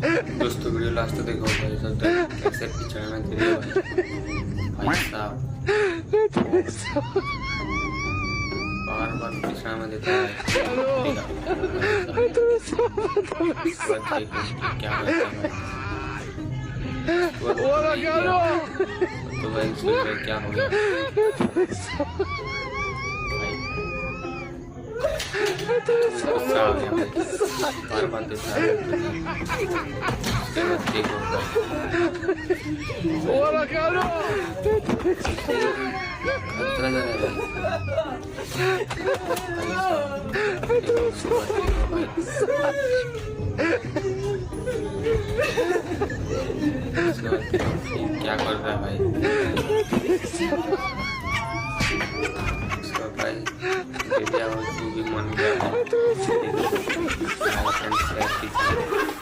दोस्तों video last तक देखो भाई, सब तक कैसे पिछड़े में गिरे भाई साहब, बार बार पिछड़ा में देता है। क्या तो भाई क्या हो गया बार बार देखा क्या कर रहा है भाई।